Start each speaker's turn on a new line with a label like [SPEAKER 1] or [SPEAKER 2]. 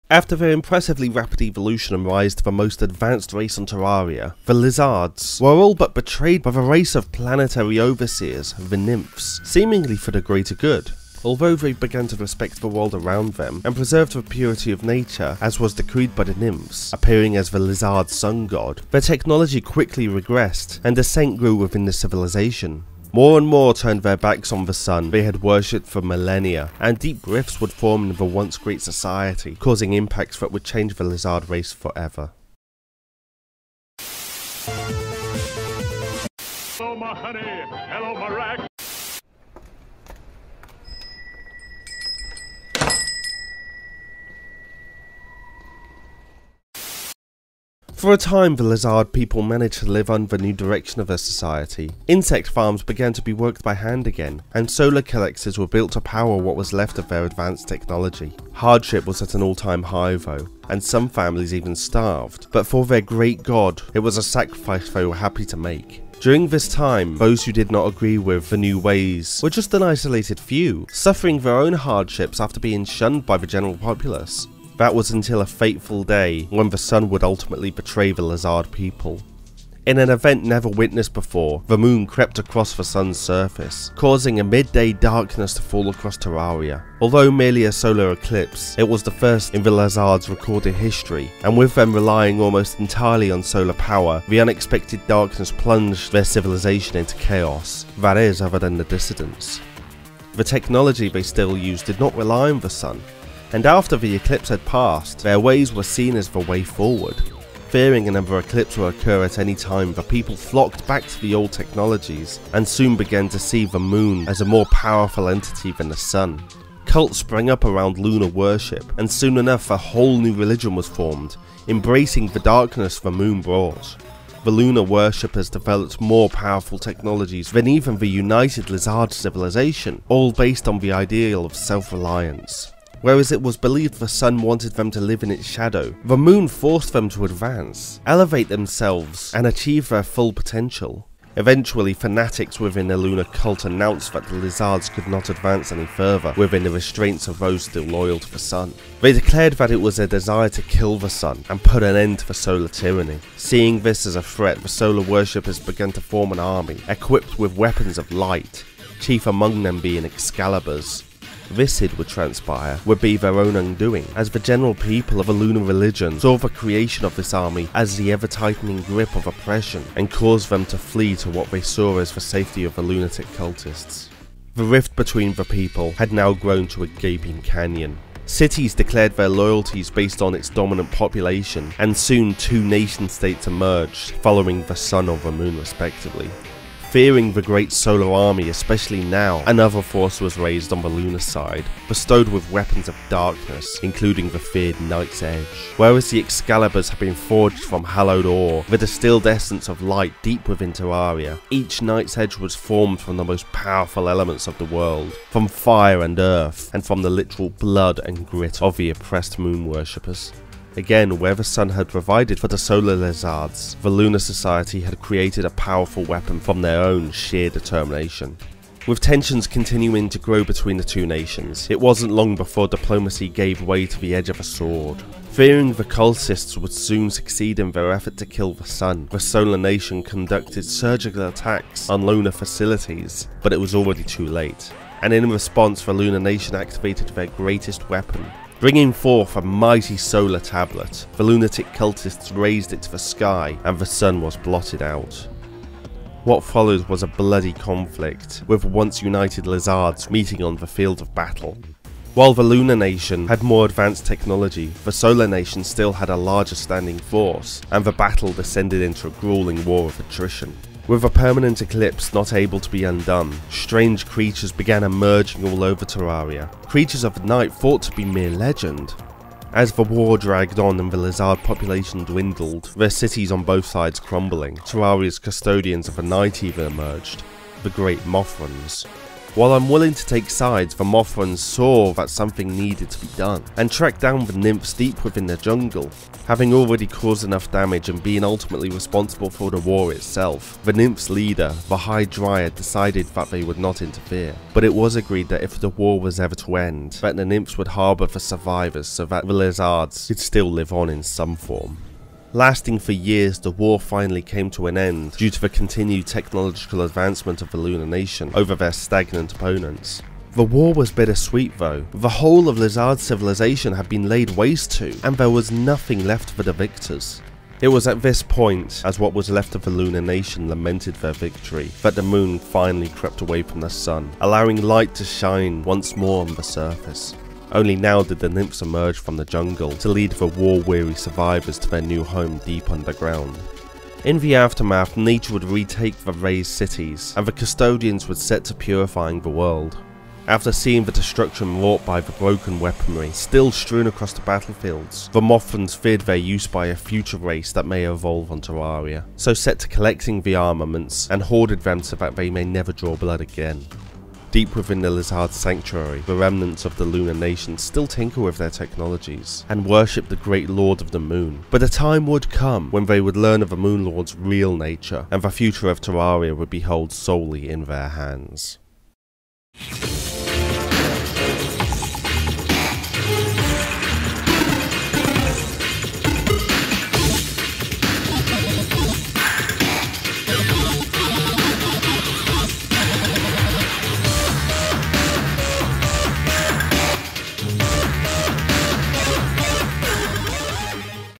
[SPEAKER 1] After their impressively rapid evolution and rise to the most advanced race on Terraria, the Lihzards were all but betrayed by the race of planetary overseers, the nymphs, seemingly for the greater good. Although they began to respect the world around them and preserve the purity of nature as was decreed by the nymphs, appearing as the Lihzahrd sun god, their technology quickly regressed and dissent grew within the civilization. More and more turned their backs on the sun they had worshipped for millennia, and deep rifts would form in the once great society, causing impacts that would change the Lihzahrd race forever.
[SPEAKER 2] Hello my honey, hello my rack.
[SPEAKER 1] For a time, the Lihzahrd people managed to live under the new direction of their society. Insect farms began to be worked by hand again, and solar collectors were built to power what was left of their advanced technology. Hardship was at an all-time high though, and some families even starved, but for their great god, it was a sacrifice they were happy to make. During this time, those who did not agree with the new ways were just an isolated few, suffering their own hardships after being shunned by the general populace. That was until a fateful day when the sun would ultimately betray the Lihzahrd people. In an event never witnessed before, the moon crept across the sun's surface, causing a midday darkness to fall across Terraria. Although merely a solar eclipse, it was the first in the Lihzard's recorded history, and with them relying almost entirely on solar power, the unexpected darkness plunged their civilization into chaos, that is, other than the dissidents. The technology they still used did not rely on the sun, and after the eclipse had passed, their ways were seen as the way forward. Fearing another eclipse would occur at any time, the people flocked back to the old technologies, and soon began to see the moon as a more powerful entity than the sun. Cults sprang up around lunar worship, and soon enough a whole new religion was formed, embracing the darkness the moon brought. The lunar worshippers developed more powerful technologies than even the united Lihzahrd civilization, all based on the ideal of self-reliance. Whereas it was believed the sun wanted them to live in its shadow, the moon forced them to advance, elevate themselves, and achieve their full potential. Eventually, fanatics within the lunar cult announced that the Lihzards could not advance any further within the restraints of those still loyal to the sun. They declared that it was their desire to kill the sun and put an end to the solar tyranny. Seeing this as a threat, the solar worshippers began to form an army, equipped with weapons of light, chief among them being Excaliburs. This, it would transpire, would be their own undoing, as the general people of a lunar religion saw the creation of this army as the ever-tightening grip of oppression, and caused them to flee to what they saw as the safety of the lunatic cultists. The rift between the people had now grown to a gaping canyon. Cities declared their loyalties based on its dominant population, and soon two nation-states emerged, following the sun or the moon respectively. Fearing the great solar army, especially now, another force was raised on the lunar side, bestowed with weapons of darkness, including the feared Night's Edge. Whereas the Excaliburs had been forged from hallowed ore, the distilled essence of light deep within Terraria, each Night's Edge was formed from the most powerful elements of the world, from fire and earth, and from the literal blood and grit of the oppressed moon worshippers. Again, where the sun had provided for the solar Lihzards, the lunar society had created a powerful weapon from their own sheer determination. With tensions continuing to grow between the two nations, it wasn't long before diplomacy gave way to the edge of a sword. Fearing the cultists would soon succeed in their effort to kill the sun, the solar nation conducted surgical attacks on lunar facilities, but it was already too late. And in response, the lunar nation activated their greatest weapon. Bringing forth a mighty solar tablet, the lunatic cultists raised it to the sky, and the sun was blotted out. What followed was a bloody conflict, with once united Lihzards meeting on the field of battle. While the lunar nation had more advanced technology, the solar nation still had a larger standing force, and the battle descended into a grueling war of attrition. With a permanent eclipse not able to be undone, strange creatures began emerging all over Terraria. Creatures of the night thought to be mere legend. As the war dragged on and the Lihzard population dwindled, their cities on both sides crumbling, Terraria's custodians of the night even emerged, the Great Mothrons. While unwilling to take sides, the Mothrans saw that something needed to be done, and tracked down the nymphs deep within the jungle. Having already caused enough damage and being ultimately responsible for the war itself, the nymphs' leader, the High Dryad, decided that they would not interfere. But it was agreed that if the war was ever to end, that the nymphs would harbour the survivors so that the Lihzards could still live on in some form. Lasting for years, the war finally came to an end due to the continued technological advancement of the Lunar Nation over their stagnant opponents. The war was bittersweet though. The whole of Lihzahrd civilization had been laid waste to, and there was nothing left for the victors. It was at this point, as what was left of the Lunar Nation lamented their victory, that the moon finally crept away from the sun, allowing light to shine once more on the surface. Only now did the nymphs emerge from the jungle to lead the war-weary survivors to their new home deep underground. In the aftermath, nature would retake the razed cities, and the custodians would set to purifying the world. After seeing the destruction wrought by the broken weaponry still strewn across the battlefields, the Mothrans feared their use by a future race that may evolve on Terraria, so set to collecting the armaments and hoarded them so that they may never draw blood again. Deep within the Lihzahrd sanctuary, the remnants of the Lunar Nation still tinker with their technologies and worship the great Lord of the Moon, but a time would come when they would learn of the Moon Lord's real nature, and the future of Terraria would be held solely in their hands.